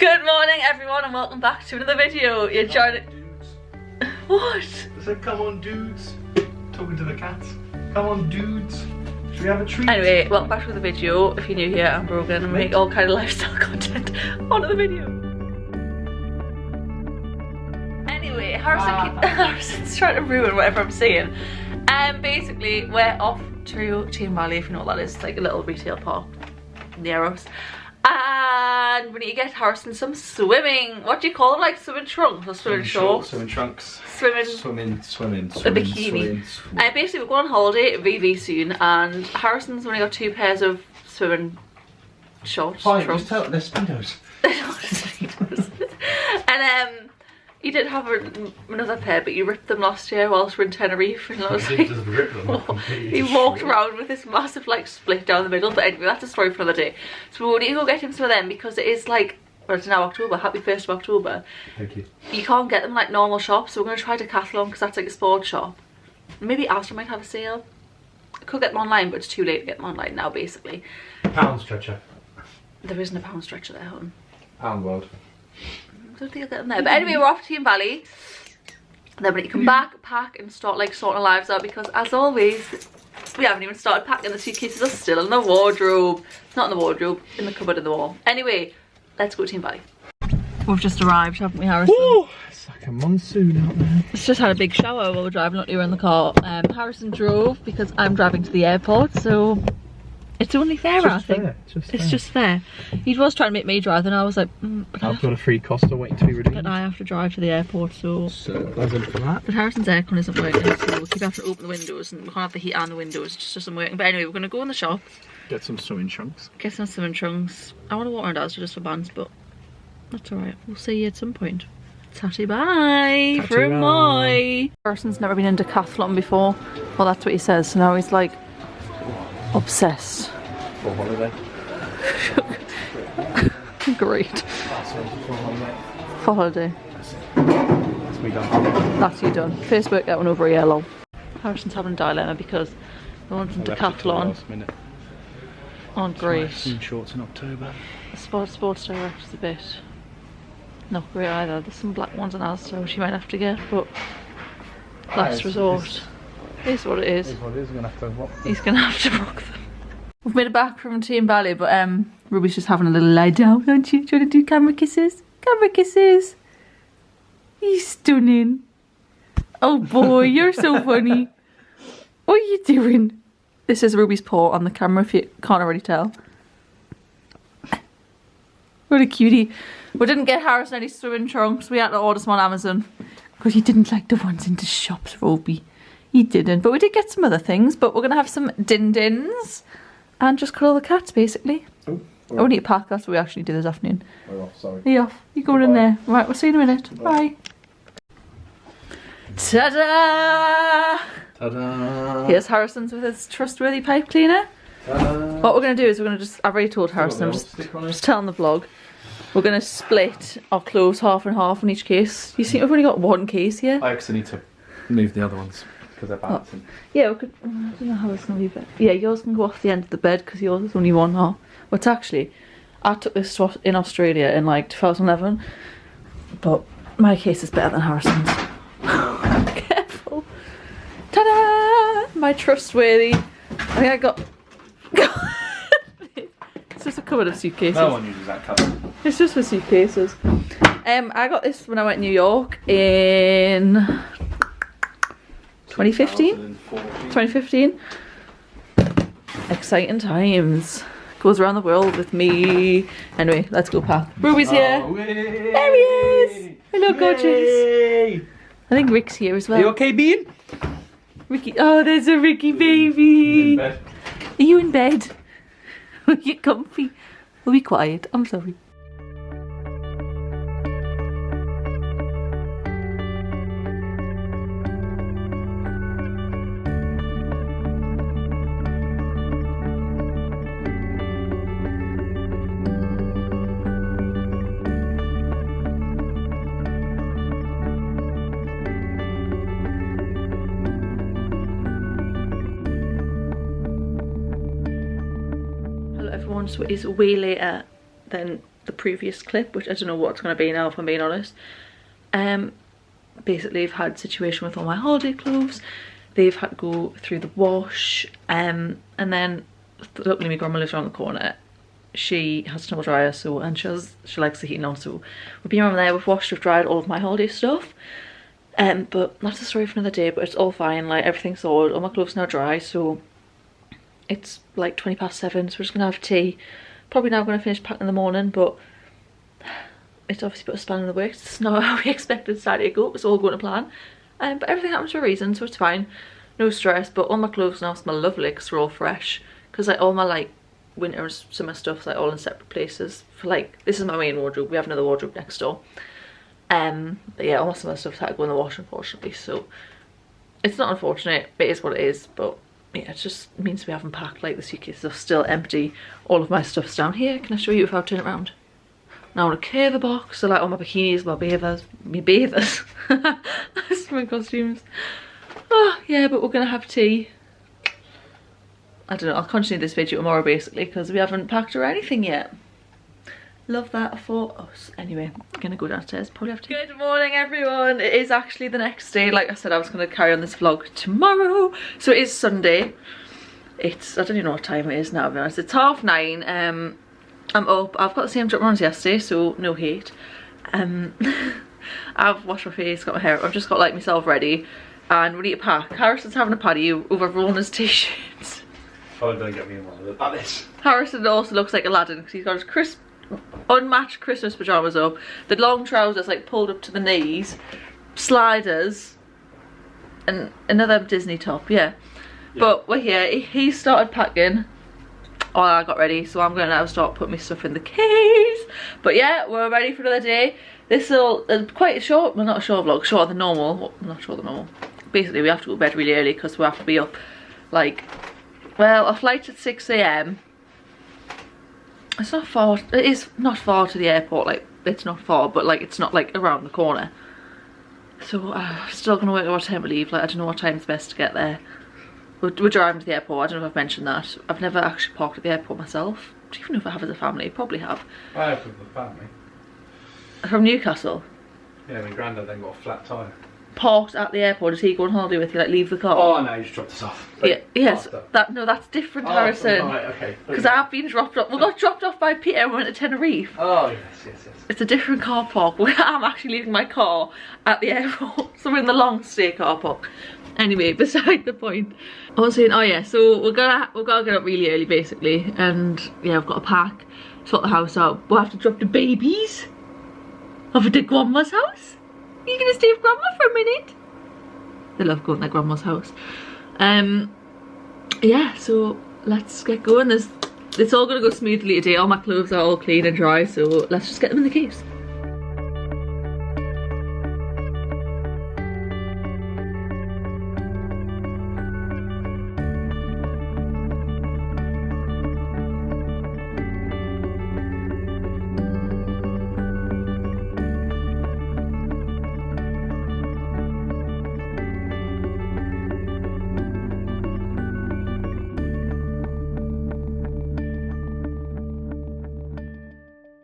Good morning everyone and welcome back to another video. You're joining... What? I said come on dudes. Talking to the cats. Come on dudes. Should we have a treat? Anyway, welcome back to the video. If you're new here, I'm Brogan and we make all kind of lifestyle content onto the video. Anyway, Harrison's trying to ruin whatever I'm saying. Basically, we're off to Team Valley, if you know what that is. It's like a little retail park near us. And we need to get Harrison some swimming. What do you call them? Like swimming trunks or swimming shorts? Swimming trunks. Swimming. A bikini. Basically, we're going on holiday at VV soon, and Harrison's only got 2 pairs of swimming shorts. Fine, just tell they're Speedos. And he did have another pair, but you ripped them last year whilst we're in Tenerife, and I was like, just rip them completely. he walked around with this massive like split down the middle. But anyway, that's a story for another day. So we need to go get him some of them because it is like, well, it's now October. Happy 1st of October. Thank you. You can't get them like normal shops, so we're going to try Decathlon because that's like a sports shop. Maybe Astra might have a sale. I could get them online, but it's too late to get them online now. Basically, Pound stretcher. there isn't a pound stretcher there, hon. Pound world. I don't think I'll get them there. But anyway, we're off to Team Valley. Then we need to come back, pack and start like sorting our lives out because as always, we haven't even started packing. The suitcases are still in the wardrobe. Not in the wardrobe, in the cupboard in the wall. Anyway, let's go to Team Valley. We've just arrived, haven't we, Harrison? Ooh, it's like a monsoon out there. It's just had a big shower while we're driving up here in the car. Harrison drove because I'm driving to the airport, so it's only fair, I think. It's just fair. He was trying to make me drive, and I was like, but I've got a free Costa waiting to be redeemed. But I have to drive to the airport, so Pleasant for that. But Harrison's aircon isn't working, so we keep having to open the windows, and we can't have the heat and the windows. It just doesn't work. But anyway, we're gonna go in the shop, Get some swimming trunks. get some swimming trunks. I want to walk around Asda just for bands, but that's alright. We'll see you at some point. Tatty bye from my. Harrison's never been in Decathlon before. Well, that's what he says. So now he's like obsessed. For holiday. Great. For holiday. That's me done. That's you done. First workout went over a yellow. Harrison's having a dilemma because the ones from Decathlon aren't great. Swim shorts in October. The Sports Director's a bit not great either. There's some black ones in Asda which you might have to get, but last resort. It is what it is. It is what it is. He's gonna have to rock them. We've made it back from Team Valley, but Ruby's just having a little lie down, aren't you? Do you want to do camera kisses? Camera kisses. He's stunning. Oh boy, you're so funny. What are you doing? This is Ruby's paw on the camera if you can't already tell. What a cutie. We didn't get Harrison any swimming trunks. We had to order some on Amazon because he didn't like the ones in the shops, Ruby. He didn't, but we did get some other things. But we're going to have some din-dins and just cuddle the cats, basically. Oh, We need to pack, that's what we actually did this afternoon. we're off, sorry. Are you off? You're going in there. Right, we'll see you in a minute. Bye. Ta-da! Ta-da! Here's Harrison's with his trustworthy pipe cleaner. Ta-da! What we're going to do is we're going to just, I've already told Harrison, I'm just telling the vlog. We're going to split our clothes half and half in each case. You see, we've only got one case here. I actually need to move the other ones because they're balancing. Yeah, we could, I don't know how it's going to be, but yeah, yours can go off the end of the bed because yours is only one half. Well, it's actually, I took this in Australia in like 2011, but my case is better than Harrison's. Careful. Ta-da! My trustworthy. I think I got... It's just a cupboard of suitcases. No one uses that cupboard. It's just for suitcases. I got this when I went to New York in 2015. 2015. Exciting times. Goes around the world with me. Anyway, let's go pack. Ruby's here. There he is. Hello, gorgeous. I think Rick's here as well. Are you okay, Bean? Ricky. Oh, there's a Ricky baby. Are you in bed? Are you comfy? We'll be quiet. I'm sorry. Everyone, so it is way later than the previous clip, which I don't know what it's going to be now if I'm being honest. Basically I've had a situation with all my holiday clothes. They've had to go through the wash, and then luckily my grandma lives around the corner. She has a tumble dryer, so, and she likes the heating on, so we've been around there, we've washed, we've dried all of my holiday stuff. But that's a story for another day, but it's all fine, like everything's sorted, all my clothes now dry, so it's like 7:20, so we're just gonna have tea. Probably now gonna finish packing in the morning, but it's obviously put a spanner in the works. It's not how we expected Saturday to go, it's all going to plan. But everything happens for a reason, so it's fine. No stress, but all my clothes now smell lovely because they're all fresh. Because like all my like winter and summer stuff's like all in separate places. For like, this is my main wardrobe, we have another wardrobe next door. But yeah, all my summer stuff's had to go in the wash unfortunately, so it's not unfortunate, it is what it is, but yeah, it just means we haven't packed, like the suitcases are still empty. All of my stuff's down here. Can I show you if I turn it around? Now I want to clear the box, so like all my bikinis, my bathers, swimming costumes. Oh yeah, but we're gonna have tea. I don't know, I'll continue this video tomorrow basically because we haven't packed or anything yet. Love that for us. Anyway, I'm gonna go downstairs, probably have to. Good morning everyone, it is actually the next day. Like I said, I was gonna carry on this vlog tomorrow. So it is Sunday. It's, I don't even know what time it is now, to be honest. It's 9:30. I'm up, I've got the same drop on as yesterday, so no hate. I've washed my face, got my hair up, I've just got like myself ready and ready to pack. Harrison's having a patio over Rona's t-shirts. Probably gonna get me in one of the Harrison also looks like Aladdin because he's got his unmatched Christmas pyjamas up, the long trousers like pulled up to the knees, sliders, and another Disney top, yeah. But we're here, he started packing. Oh, I got ready, so I'm gonna now start putting my stuff in the case. But yeah, we're ready for another day. This will quite a short, well not a short vlog, shorter than normal. Well, not shorter than normal. Basically we have to go to bed really early because we have to be up like, well, our flight's at 6 AM. It's not far, it is not far to the airport, like it's not far, but like it's not like around the corner. So I'm still gonna work out what time to leave, like I don't know what time's best to get there. We're driving to the airport, I don't know if I've mentioned that. I've never actually parked at the airport myself. Do you even know if I have as a family? Probably have. I have with the family. From Newcastle? Yeah, my granddad then got a flat tyre. Parked at the airport, does he go on holiday with you, like leave the car? Oh no, you just dropped us off. Yeah, yes, that's different, Harrison. Right, okay. Because I've been dropped off, we got dropped off by Peter and went to Tenerife. Oh yes. It's a different car park, where I'm actually leaving my car at the airport, so we're in the long stay car park. Anyway, beside the point. I was saying, oh yeah, so we're gonna get up really early basically, and yeah, I've got to pack, sort the house out. We'll have to drop the babies off at grandma's house. Are you gonna stay with grandma for a minute? They love going to their grandma's house. Yeah, so let's get going. It's all gonna go smoothly today. All my clothes are all clean and dry, so let's just get them in the case.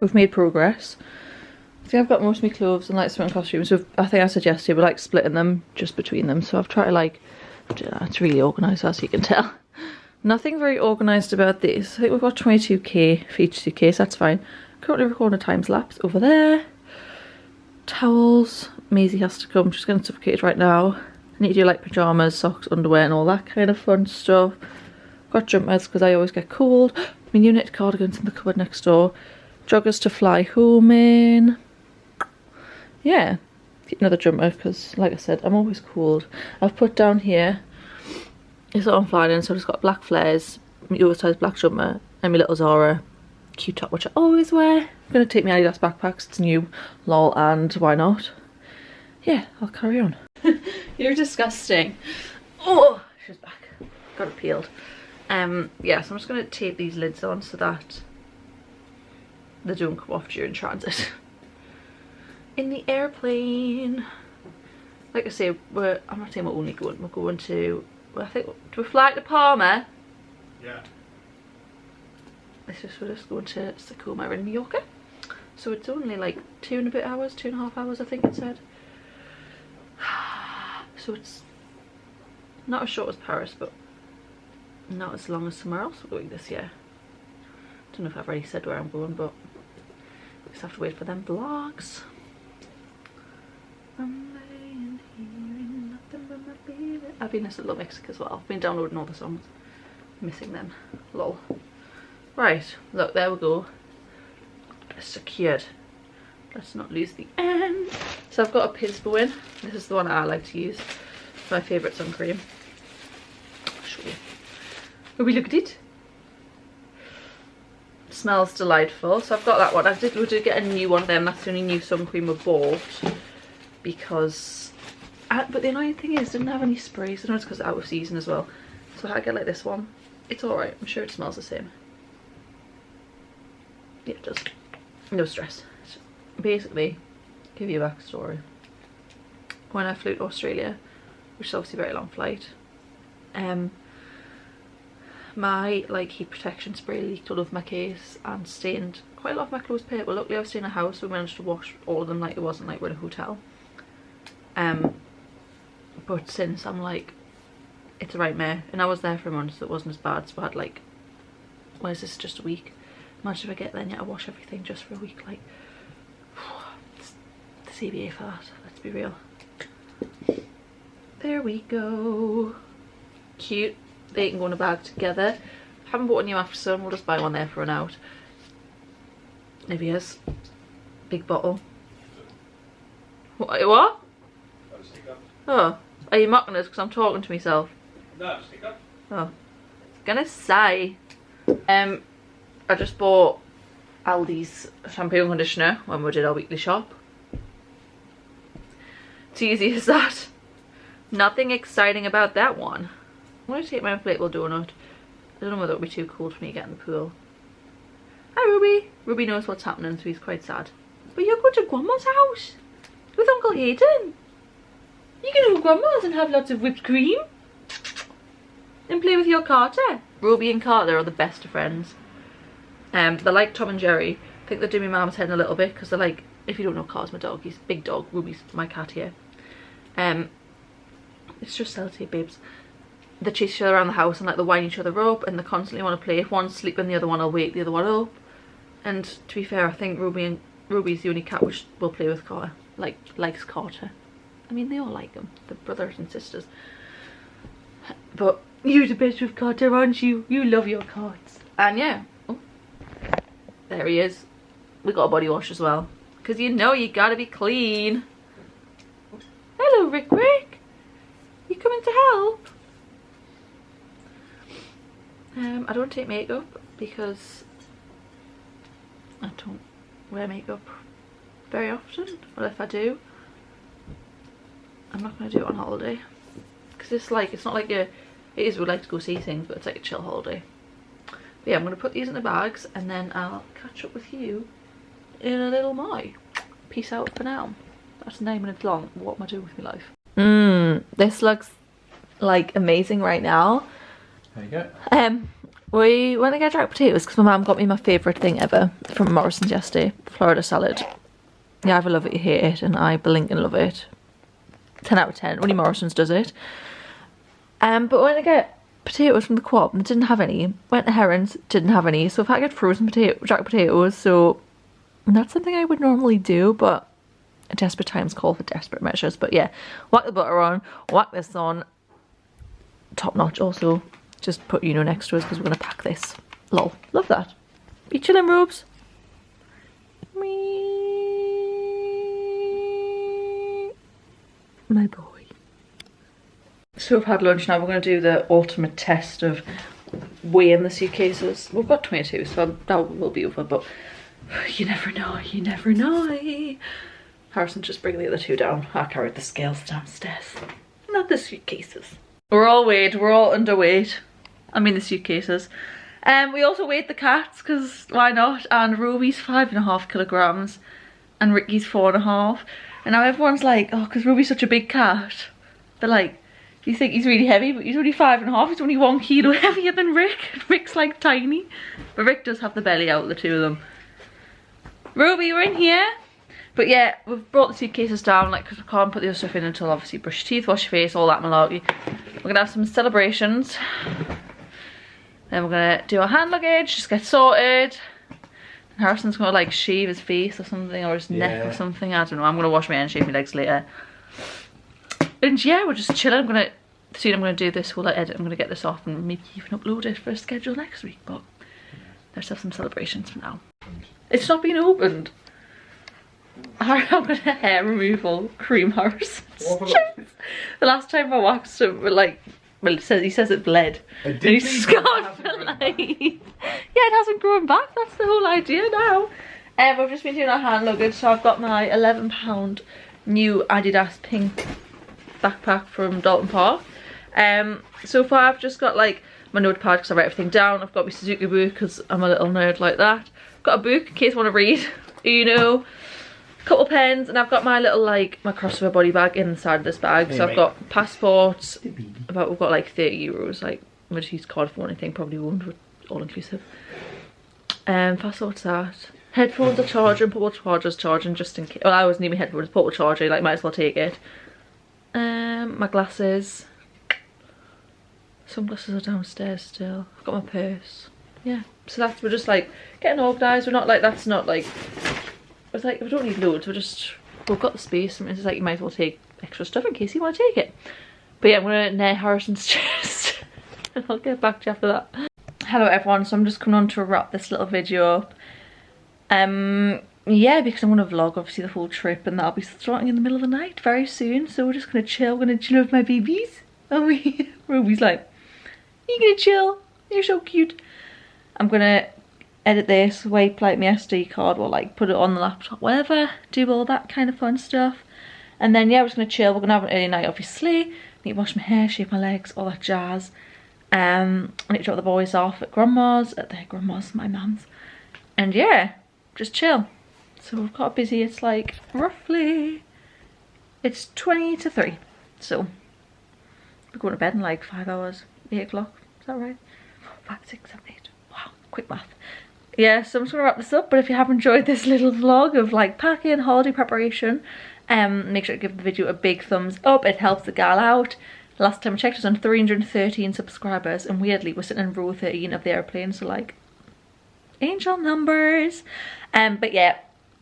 We've made progress. I think I've got most of my clothes and like swimming costumes, so I think I suggested we're like splitting them just between them, so I've tried to like do that. It's really organised as you can tell. Nothing very organised about this. I think we've got 22k for each suitcase, that's fine. Currently recording a time lapse over there. Towels, Maisie has to come, she's getting suffocated right now. I need to do like pyjamas, socks, underwear and all that kind of fun stuff. Got jumpers because I always get cold. My new knit cardigan's in the cupboard next door. Joggers to fly home in. Yeah, another jumper because like I said, I'm always cold. I've put down here, it's what I'm flying in, so I've just got black flares, my oversized black jumper and my little Zara cute top which I always wear. I'm going to take my Adidas backpacks, it's new, lol, and why not? Yeah, I'll carry on. You're disgusting. Oh, she's back. Got it peeled. Yeah, so I'm just going to tape these lids on so that they don't come off during transit. In the airplane. Like I say, I'm not saying we're only going, we're going to, I think, do we fly to Palma? Yeah. We're just going to Tacoma in Mallorca. So it's only like 2.5 hours, 2.5 hours I think it said. So it's not as short as Paris, but not as long as somewhere else we're going this year. Don't know if I've already said where I'm going, but we just have to wait for them vlogs. I'm laying here in nothing but my baby. I've been listening to Love Mexico as well. I've been downloading all the songs. Missing them. Lol. Right, look, there we go. It's secured. Let's not lose the end. So I've got a Pinspo in. This is the one I like to use. It's my favourite sun cream. I'll show you. Oh, we look at it. Smells delightful. So I've got that one. We did get a new one of them. That's the only new sun cream we bought. Because... but the annoying thing is, it didn't have any sprays. I know it's because it's out of season as well. So I get like this one. It's alright. I'm sure it smells the same. Yeah, it does. No stress. So basically, give you a backstory. When I flew to Australia, which is obviously a very long flight, my like heat protection spray leaked all over my case and stained quite a lot of my clothes paper. Luckily I was staying in a house, so we managed to wash all of them. Like, it wasn't like we're in a hotel. But since I'm like, it's a nightmare, and I was there for a month, so it wasn't as bad. So I had like, what is this, just a week? Imagine if I get there and yet I wash everything just for a week. Like, it's the CBA for that, let's be real. There we go. Cute. They can go in a bag together. Haven't bought a new after sun, we'll just buy one there for an out. There he is. Big bottle. What? Oh, are you mocking us because I'm talking to myself? No, stick up. Oh, gonna say. I just bought Aldi's shampoo and conditioner when we did our weekly shop. It's easy as that. Nothing exciting about that one. I'm going to take my inflatable donut. I don't know whether it'll be too cold for me to get in the pool. Hi Ruby. Ruby knows what's happening, so he's quite sad. But you're going to Grandma's house with Uncle Hayden. You can go to Grandma's and have lots of whipped cream and play with your Carter. Ruby and Carter are the best of friends. They're like Tom and Jerry. I think they're doing my mum's head in a little bit because they're like, if you don't know, Carter's my dog. He's a big dog. Ruby's my cat here. It's just sellotape, babes. They chase each other around the house and like they wind each other up and they constantly want to play. If one's sleeping, the other one will wake the other one up. And to be fair, I think Ruby's the only cat which will play with Carter. Like, likes Carter. I mean, they all like him. They're brothers and sisters. But you're the best with Carter, aren't you? You love your cats. And yeah. Oh, there he is. We got a body wash as well. Because you know you gotta be clean. Hello, Rick. You coming to help? I don't take makeup because I don't wear makeup very often. Well, if I do, I'm not going to do it on holiday. Because it's like, it's not like it is, we'd like to go see things, but it's like a chill holiday. But yeah, I'm going to put these in the bags and then I'll catch up with you in a little while. Peace out for now. That's 9 minutes long. What am I doing with my life? This looks like amazing right now. There you go. We went to get jack potatoes because my mum got me my favourite thing ever from Morrison's yesterday, Florida salad. You either love it or you hate it, and I blink and love it. 10 out of 10. Only Morrison's does it. But we went to get potatoes from the co-op and they didn't have any. Went to Heron's, didn't have any. So if I get frozen jack potatoes, so that's something I would normally do, but desperate times call for desperate measures. But yeah, whack the butter on, whack this on. Top notch. Also, just put next to us because we're going to pack this. Lol. Love that. Be chilling, robes. My boy. So we've had lunch now. We're going to do the ultimate test of weighing the suitcases. We've got 22, so that will be over, but you never know. You never know. Harrison just bring the other two down. I carried the scales downstairs. Not the suitcases. We're all weighed. We're all underweight. I mean the suitcases. We also weighed the cats because why not? And Ruby's 5.5 kilograms and Ricky's 4.5. And now everyone's like, oh, because Ruby's such a big cat. They're like, you think he's really heavy, but he's only 5.5. He's only 1 kilo heavier than Rick. Rick's like tiny. But Rick does have the belly out, the two of them. Ruby, we're in here. But yeah, we've brought the suitcases down, like, because we can't put the other stuff in until obviously brush your teeth, wash your face, all that malarkey. We're gonna have some celebrations. Then we're gonna do our hand luggage, just get sorted. And Harrison's gonna like shave his face or something, or his neck or something. I don't know. I'm gonna wash my hair and shave my legs later. And yeah, we're just chilling. I'm gonna do this whole edit. I'm gonna get this off and maybe even upload it for a schedule next week. But let's have some celebrations for now. It's not been opened. I'm gonna hair removal cream Harrison's. The last time I waxed him, like, well, he says it bled. And he's scarred for life. Yeah, it hasn't grown back. That's the whole idea now. I've just been doing our hand luggage, so I've got my £11 new Adidas pink backpack from Dalton Park. So far I've just got like my notepad because I write everything down. I've got my Suzuki book because I'm a little nerd like that. I've got a book in case I want to read, you know. A couple pens, and I've got my little like my crossover body bag inside this bag. Hey, so I've got passports. We've got like €30. Like I'm gonna use card for anything, probably won't, but all inclusive. Passports that. Headphones are charging, portable chargers charging just in case. Well, I always need my headphones, portable charger. Like might as well take it. My glasses. Sunglasses are downstairs still. I've got my purse. Yeah. So we're just like getting organised. We're not like that's not like. It's like, we don't need loads, we've got the space, and it's like you might as well take extra stuff in case you want to take it. But yeah, I'm going to nail Harrison's chest, and I'll get back to you after that. Hello everyone, so I'm just coming on to wrap this little video up. Yeah, because I'm going to vlog obviously the whole trip, and that'll be starting in the middle of the night very soon, so we're just going to chill. We're going to chill with my babies. And Ruby's like, are you going to chill? You're so cute. I'm going to edit this, wipe like my SD card, or like put it on the laptop, whatever, do all that kind of fun stuff. And then yeah, we're just gonna chill. We're gonna have an early night obviously. Need to wash my hair, shave my legs, all that jazz. I need to drop the boys off at their grandma's, my mum's. And yeah, just chill. So we've got busy, it's like roughly, it's 20 to 3. So we're going to bed in like 5 hours, 8 o'clock, is that right? 5, 6, 7, 8, wow, quick math. Yeah, so I'm just gonna wrap this up, but if you have enjoyed this little vlog of like packing, holiday preparation, make sure to give the video a big thumbs up. It helps the gal out. Last time I checked, it was on 313 subscribers, and weirdly we're sitting in row 13 of the airplane, so like angel numbers. But yeah,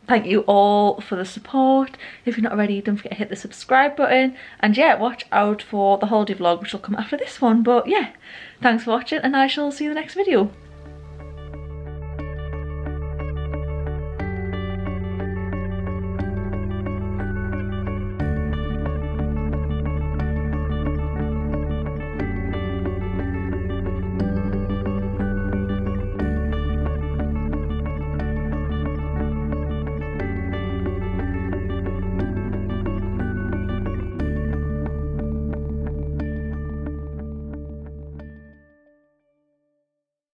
thank you all for the support. If you're not already, don't forget to hit the subscribe button, and yeah, watch out for the holiday vlog which will come after this one. But yeah, thanks for watching, and I shall see you in the next video.